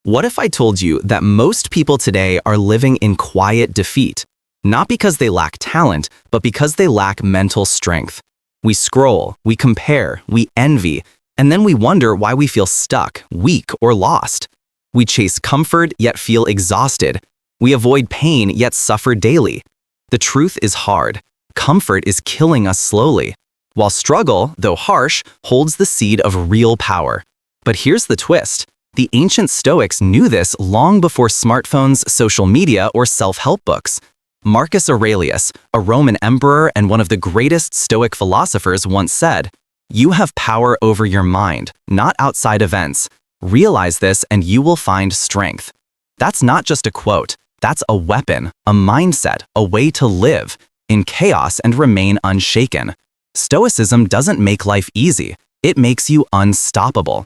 What if I told you that most people today are living in quiet defeat? Not because they lack talent, but because they lack mental strength. We scroll, we compare, we envy, and then we wonder why we feel stuck, weak, or lost. We chase comfort, yet feel exhausted. We avoid pain, yet suffer daily. The truth is hard. Comfort is killing us slowly, while struggle, though harsh, holds the seed of real power. But here's the twist. The ancient Stoics knew this long before smartphones, social media, or self-help books. Marcus Aurelius, a Roman emperor and one of the greatest Stoic philosophers, once said, "You have power over your mind, not outside events. Realize this and you will find strength." That's not just a quote. That's a weapon, a mindset, a way to live in chaos and remain unshaken. Stoicism doesn't make life easy. It makes you unstoppable.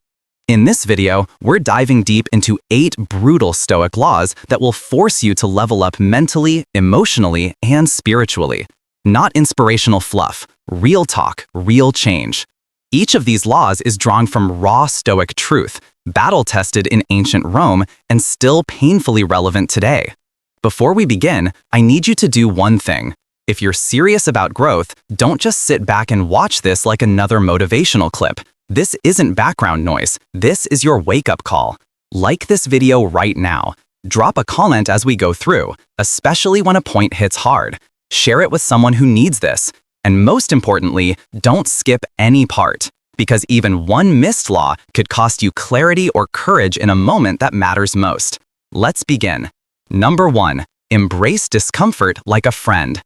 In this video, we're diving deep into 8 brutal Stoic laws that will force you to level up mentally, emotionally, and spiritually. Not inspirational fluff, real talk, real change. Each of these laws is drawn from raw Stoic truth, battle-tested in ancient Rome, and still painfully relevant today. Before we begin, I need you to do one thing. If you're serious about growth, don't just sit back and watch this like another motivational clip. This isn't background noise. This is your wake-up call. Like this video right now. Drop a comment as we go through, especially when a point hits hard. Share it with someone who needs this. And most importantly, don't skip any part, because even one missed law could cost you clarity or courage in a moment that matters most. Let's begin. Number 1. Embrace discomfort like a friend.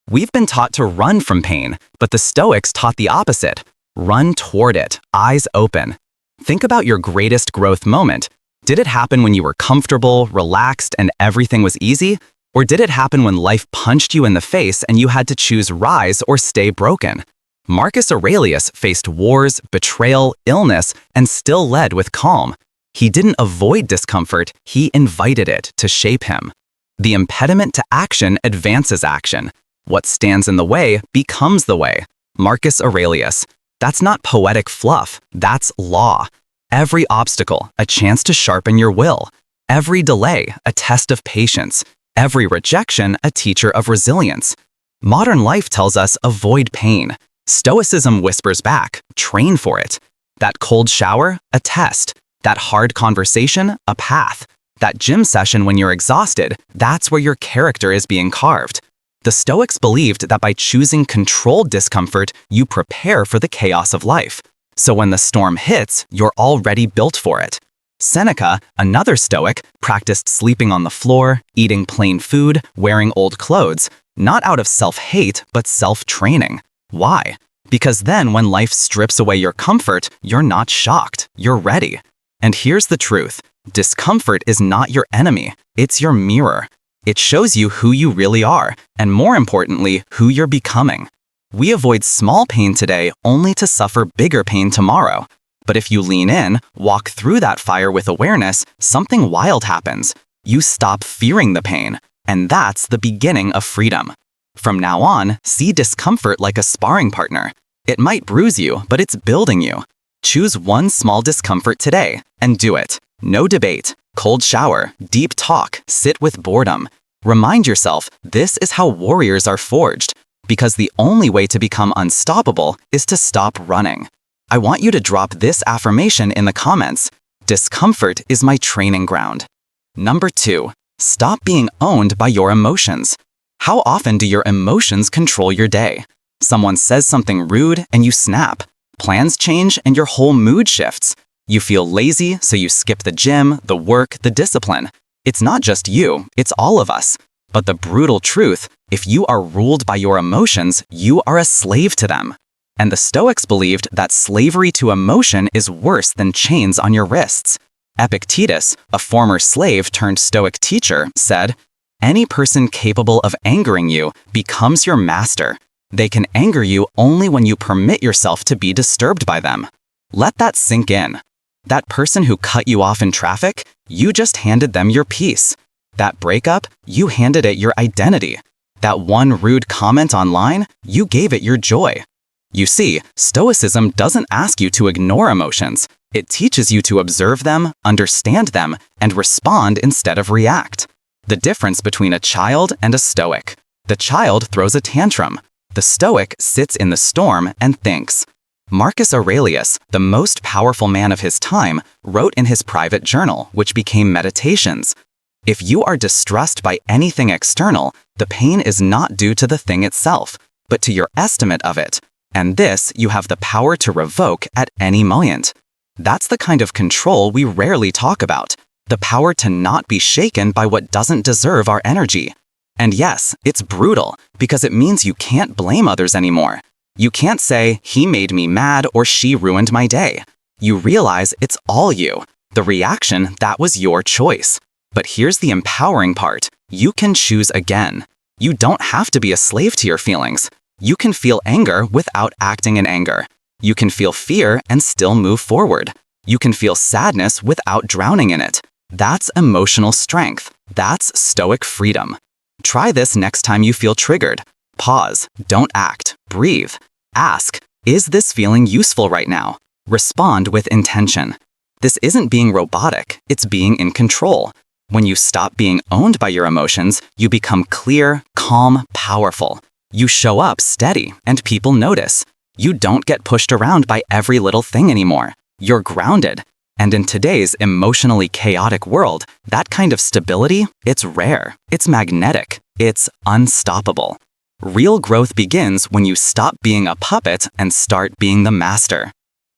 We've been taught to run from pain, but the Stoics taught the opposite. Run toward it, eyes open. Think about your greatest growth moment. Did it happen when you were comfortable, relaxed, and everything was easy? Or did it happen when life punched you in the face and you had to choose rise or stay broken? Marcus Aurelius faced wars, betrayal, illness, and still led with calm. He didn't avoid discomfort, he invited it to shape him. The impediment to action advances action. What stands in the way becomes the way. Marcus Aurelius. That's not poetic fluff, that's law. Every obstacle, a chance to sharpen your will. Every delay, a test of patience. Every rejection, a teacher of resilience. Modern life tells us avoid pain. Stoicism whispers back, train for it. That cold shower, a test. That hard conversation, a path. That gym session when you're exhausted, that's where your character is being carved. The Stoics believed that by choosing controlled discomfort, you prepare for the chaos of life. So when the storm hits, you're already built for it. Seneca, another Stoic, practiced sleeping on the floor, eating plain food, wearing old clothes, not out of self-hate, but self-training. Why? Because then when life strips away your comfort, you're not shocked, you're ready. And here's the truth. Discomfort is not your enemy, it's your mirror. It shows you who you really are, and more importantly, who you're becoming. We avoid small pain today only to suffer bigger pain tomorrow. But if you lean in, walk through that fire with awareness, something wild happens. You stop fearing the pain, and that's the beginning of freedom. From now on, see discomfort like a sparring partner. It might bruise you, but it's building you. Choose one small discomfort today, and do it. No debate. Cold shower, deep talk, sit with boredom. Remind yourself, this is how warriors are forged, because the only way to become unstoppable is to stop running. I want you to drop this affirmation in the comments. Discomfort is my training ground. Number 2, stop being owned by your emotions. How often do your emotions control your day? Someone says something rude and you snap. Plans change and your whole mood shifts. You feel lazy, so you skip the gym, the work, the discipline. It's not just you, it's all of us. But the brutal truth, if you are ruled by your emotions, you are a slave to them. And the Stoics believed that slavery to emotion is worse than chains on your wrists. Epictetus, a former slave turned Stoic teacher, said, "Any person capable of angering you becomes your master. They can anger you only when you permit yourself to be disturbed by them." Let that sink in. That person who cut you off in traffic, you just handed them your peace. That breakup, you handed it your identity. That one rude comment online, you gave it your joy. You see, Stoicism doesn't ask you to ignore emotions. It teaches you to observe them, understand them, and respond instead of react. The difference between a child and a Stoic. The child throws a tantrum. The Stoic sits in the storm and thinks. Marcus Aurelius, the most powerful man of his time, wrote in his private journal, which became Meditations. If you are distressed by anything external, the pain is not due to the thing itself, but to your estimate of it. And this you have the power to revoke at any moment. That's the kind of control we rarely talk about, the power to not be shaken by what doesn't deserve our energy. And yes, it's brutal, because it means you can't blame others anymore. You can't say, he made me mad or she ruined my day. You realize it's all you. The reaction, that was your choice. But here's the empowering part. You can choose again. You don't have to be a slave to your feelings. You can feel anger without acting in anger. You can feel fear and still move forward. You can feel sadness without drowning in it. That's emotional strength. That's Stoic freedom. Try this next time you feel triggered. Pause. Don't act. Breathe. Ask, is this feeling useful right now? Respond with intention. This isn't being robotic. It's being in control. When you stop being owned by your emotions, you become clear, calm, powerful. You show up steady, and people notice. You don't get pushed around by every little thing anymore. You're grounded. And in today's emotionally chaotic world, that kind of stability, it's rare. It's magnetic. It's unstoppable. Real growth begins when you stop being a puppet and start being the master.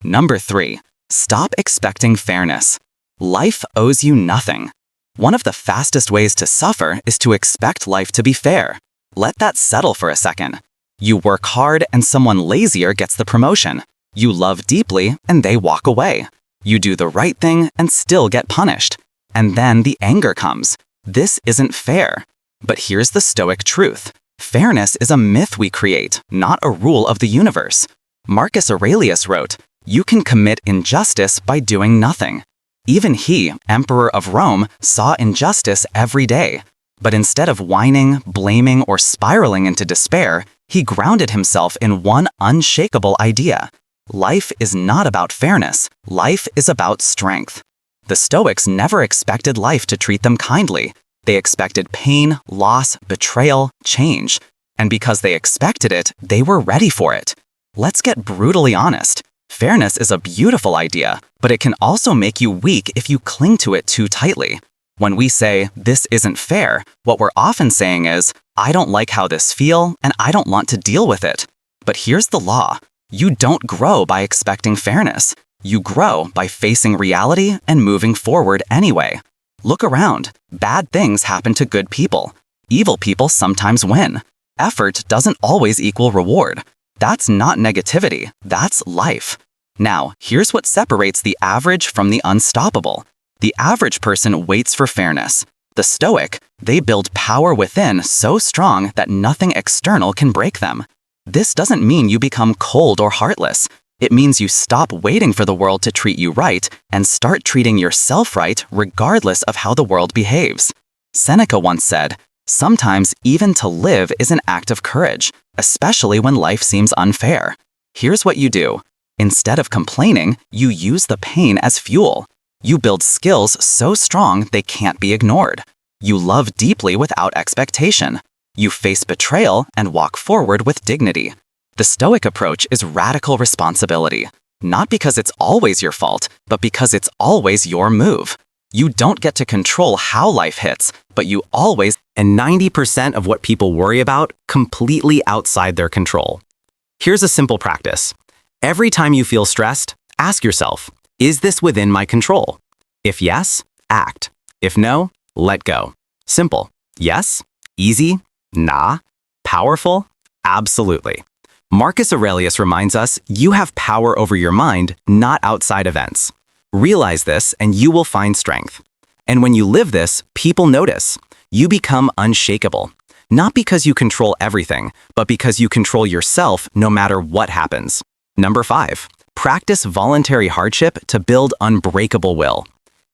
Number 3. Stop expecting fairness. Life owes you nothing. One of the fastest ways to suffer is to expect life to be fair. Let that settle for a second. You work hard and someone lazier gets the promotion. You love deeply and they walk away. You do the right thing and still get punished. And then the anger comes. This isn't fair. But here's the Stoic truth. Fairness is a myth we create, not a rule of the universe. Marcus Aurelius wrote, "You can commit injustice by doing nothing." Even he, Emperor of Rome, saw injustice every day. But instead of whining, blaming, or spiraling into despair, he grounded himself in one unshakable idea. Life is not about fairness. Life is about strength. The Stoics never expected life to treat them kindly. They expected pain, loss, betrayal, change. And because they expected it, they were ready for it. Let's get brutally honest. Fairness is a beautiful idea, but it can also make you weak if you cling to it too tightly. When we say, this isn't fair, what we're often saying is, I don't like how this feels, and I don't want to deal with it. But here's the law. You don't grow by expecting fairness. You grow by facing reality and moving forward anyway. Look around. Bad things happen to good people. Evil people sometimes win. Effort doesn't always equal reward. That's not negativity. That's life. Now, here's what separates the average from the unstoppable. The average person waits for fairness. The Stoic, they build power within so strong that nothing external can break them. This doesn't mean you become cold or heartless. It means you stop waiting for the world to treat you right and start treating yourself right regardless of how the world behaves. Seneca once said, "Sometimes even to live is an act of courage, especially when life seems unfair." Here's what you do. Instead of complaining, you use the pain as fuel. You build skills so strong they can't be ignored. You love deeply without expectation. You face betrayal and walk forward with dignity. The Stoic approach is radical responsibility, not because it's always your fault, but because it's always your move. You don't get to control how life hits, but you always, and 90% of what people worry about, completely outside their control. Here's a simple practice. Every time you feel stressed, ask yourself, is this within my control? If yes, act. If no, let go. Simple. Yes? Easy? Nah? Powerful? Absolutely. Marcus Aurelius reminds us you have power over your mind, not outside events. Realize this and you will find strength. And when you live this, people notice. You become unshakable. Not because you control everything, but because you control yourself no matter what happens. Number 5. Practice voluntary hardship to build unbreakable will.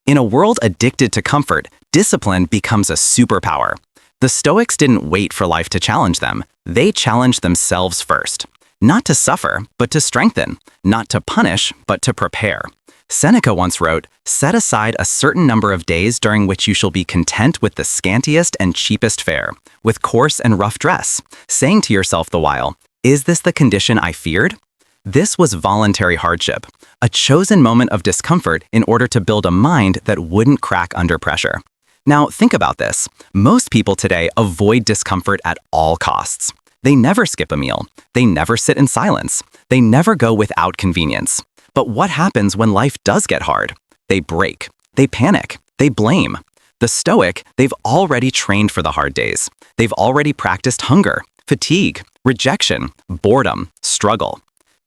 In a world addicted to comfort, discipline becomes a superpower. The Stoics didn't wait for life to challenge them. They challenged themselves first. Not to suffer, but to strengthen. Not to punish, but to prepare. Seneca once wrote, "Set aside a certain number of days during which you shall be content with the scantiest and cheapest fare, with coarse and rough dress, saying to yourself the while, 'Is this the condition I feared?'" This was voluntary hardship, a chosen moment of discomfort in order to build a mind that wouldn't crack under pressure. Now, think about this. Most people today avoid discomfort at all costs. They never skip a meal. They never sit in silence. They never go without convenience. But what happens when life does get hard? They break. They panic. They blame. The Stoic, they've already trained for the hard days. They've already practiced hunger, fatigue, rejection, boredom, struggle.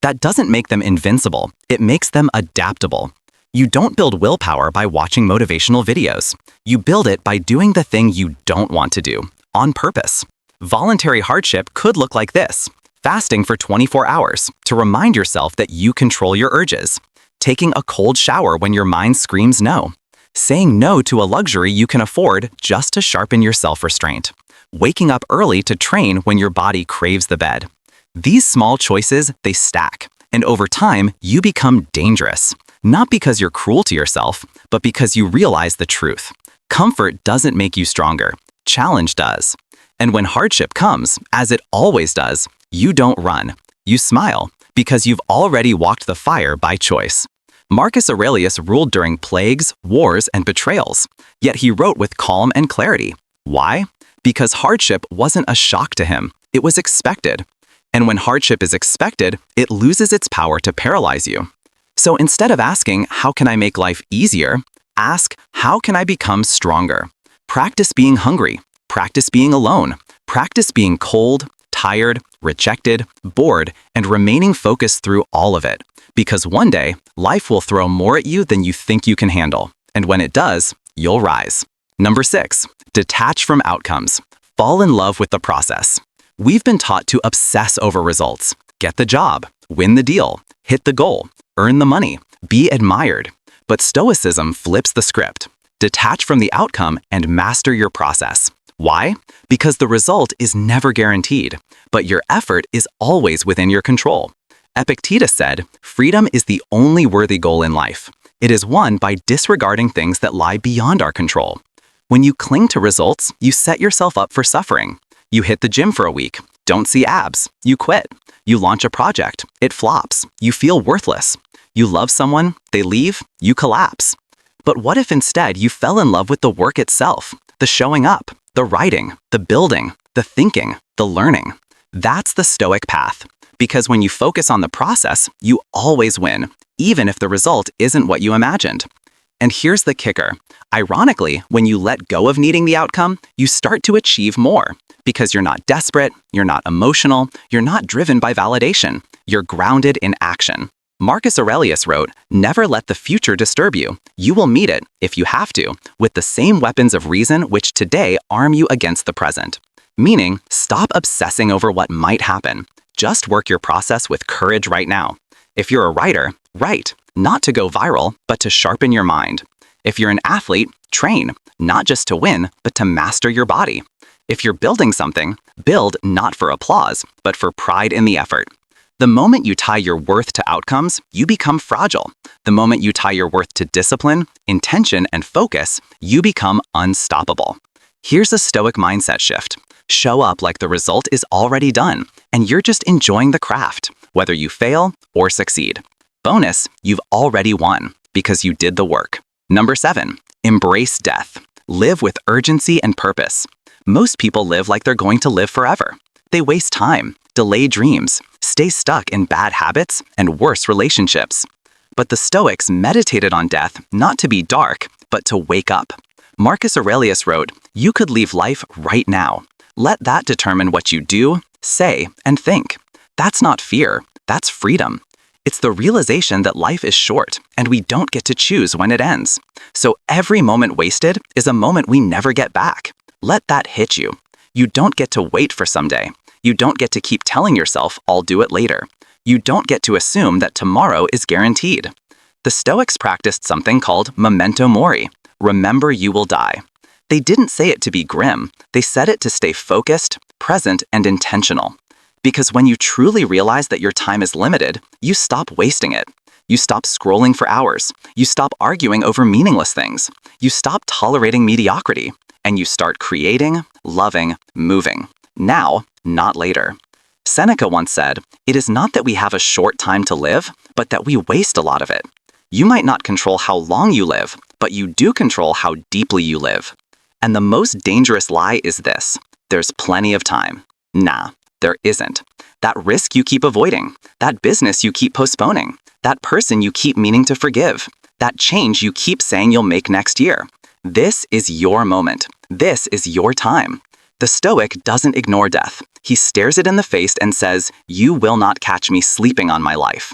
That doesn't make them invincible. It makes them adaptable. You don't build willpower by watching motivational videos. You build it by doing the thing you don't want to do, on purpose. Voluntary hardship could look like this: fasting for 24 hours to remind yourself that you control your urges, taking a cold shower when your mind screams no, saying no to a luxury you can afford just to sharpen your self-restraint, waking up early to train when your body craves the bed. These small choices, they stack, and over time, you become dangerous. Not because you're cruel to yourself, but because you realize the truth. Comfort doesn't make you stronger. Challenge does. And when hardship comes, as it always does, you don't run. You smile, because you've already walked the fire by choice. Marcus Aurelius ruled during plagues, wars, and betrayals, yet he wrote with calm and clarity. Why? Because hardship wasn't a shock to him. It was expected. And when hardship is expected, it loses its power to paralyze you. So instead of asking, "How can I make life easier?" ask, "How can I become stronger?" Practice being hungry. Practice being alone. Practice being cold, tired, rejected, bored, and remaining focused through all of it. Because one day, life will throw more at you than you think you can handle. And when it does, you'll rise. Number 6, detach from outcomes. Fall in love with the process. We've been taught to obsess over results. Get the job, win the deal, hit the goal, earn the money, be admired. But Stoicism flips the script. Detach from the outcome and master your process. Why? Because the result is never guaranteed, but your effort is always within your control. Epictetus said, "Freedom is the only worthy goal in life. It is won by disregarding things that lie beyond our control." When you cling to results, you set yourself up for suffering. You hit the gym for a week, don't see abs, you quit. You launch a project, it flops, you feel worthless. You love someone, they leave, you collapse. But what if instead you fell in love with the work itself, the showing up, the writing, the building, the thinking, the learning? That's the Stoic path. Because when you focus on the process, you always win, even if the result isn't what you imagined. And here's the kicker. Ironically, when you let go of needing the outcome, you start to achieve more. Because you're not desperate, you're not emotional, you're not driven by validation. You're grounded in action. Marcus Aurelius wrote, "Never let the future disturb you. You will meet it, if you have to, with the same weapons of reason which today arm you against the present." Meaning, stop obsessing over what might happen. Just work your process with courage right now. If you're a writer, write, not to go viral, but to sharpen your mind. If you're an athlete, train, not just to win, but to master your body. If you're building something, build not for applause, but for pride in the effort. The moment you tie your worth to outcomes, you become fragile. The moment you tie your worth to discipline, intention, and focus, you become unstoppable. Here's a Stoic mindset shift. Show up like the result is already done, and you're just enjoying the craft, whether you fail or succeed. Bonus, you've already won, because you did the work. Number 7, embrace death. Live with urgency and purpose. Most people live like they're going to live forever. They waste time, delay dreams, stay stuck in bad habits and worse relationships. But the Stoics meditated on death not to be dark, but to wake up. Marcus Aurelius wrote, "You could leave life right now. Let that determine what you do, say, and think." That's not fear, that's freedom. It's the realization that life is short and we don't get to choose when it ends. So every moment wasted is a moment we never get back. Let that hit you. You don't get to wait for someday. You don't get to keep telling yourself, "I'll do it later." You don't get to assume that tomorrow is guaranteed. The Stoics practiced something called memento mori. Remember you will die. They didn't say it to be grim. They said it to stay focused, present, and intentional. Because when you truly realize that your time is limited, you stop wasting it. You stop scrolling for hours. You stop arguing over meaningless things. You stop tolerating mediocrity. And you start creating, loving, moving. Now, not later. Seneca once said, "It is not that we have a short time to live, but that we waste a lot of it." You might not control how long you live, but you do control how deeply you live. And the most dangerous lie is this: there's plenty of time. Nah, there isn't. That risk you keep avoiding, that business you keep postponing, that person you keep meaning to forgive, that change you keep saying you'll make next year. This is your moment. This is your time. The Stoic doesn't ignore death. He stares it in the face and says, "You will not catch me sleeping on my life."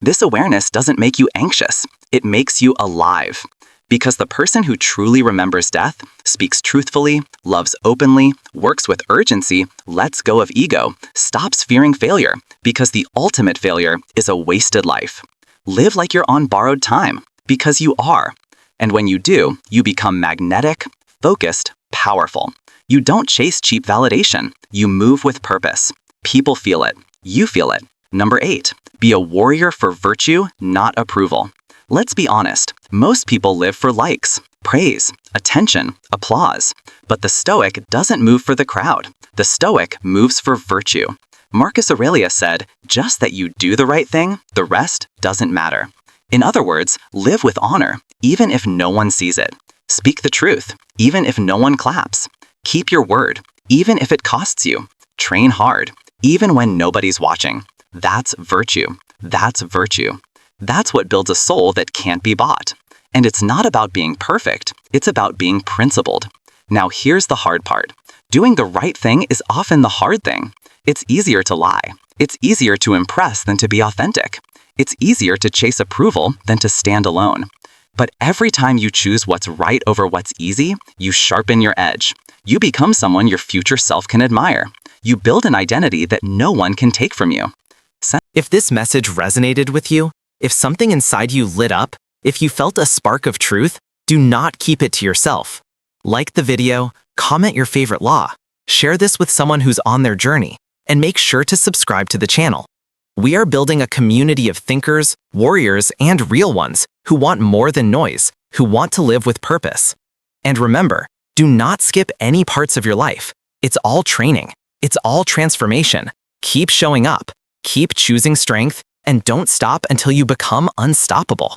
This awareness doesn't make you anxious. It makes you alive. Because the person who truly remembers death, speaks truthfully, loves openly, works with urgency, lets go of ego, stops fearing failure, because the ultimate failure is a wasted life. Live like you're on borrowed time, because you are. And when you do, you become magnetic, focused, powerful. You don't chase cheap validation. You move with purpose. People feel it. You feel it. Number 8, be a warrior for virtue, not approval. Let's be honest, most people live for likes, praise, attention, applause. But the Stoic doesn't move for the crowd. The Stoic moves for virtue. Marcus Aurelius said, "Just that you do the right thing, the rest doesn't matter." In other words, live with honor, even if no one sees it. Speak the truth, even if no one claps. Keep your word, even if it costs you. Train hard, even when nobody's watching. That's virtue. That's virtue. That's what builds a soul that can't be bought. And it's not about being perfect, it's about being principled. Now here's the hard part. Doing the right thing is often the hard thing. It's easier to lie. It's easier to impress than to be authentic. It's easier to chase approval than to stand alone. But every time you choose what's right over what's easy, you sharpen your edge. You become someone your future self can admire. You build an identity that no one can take from you. If this message resonated with you, if something inside you lit up, if you felt a spark of truth, do not keep it to yourself. Like the video, comment your favorite law, share this with someone who's on their journey, and make sure to subscribe to the channel. We are building a community of thinkers, warriors, and real ones who want more than noise, who want to live with purpose. And remember, do not skip any parts of your life. It's all training. It's all transformation. Keep showing up, keep choosing strength, and don't stop until you become unstoppable.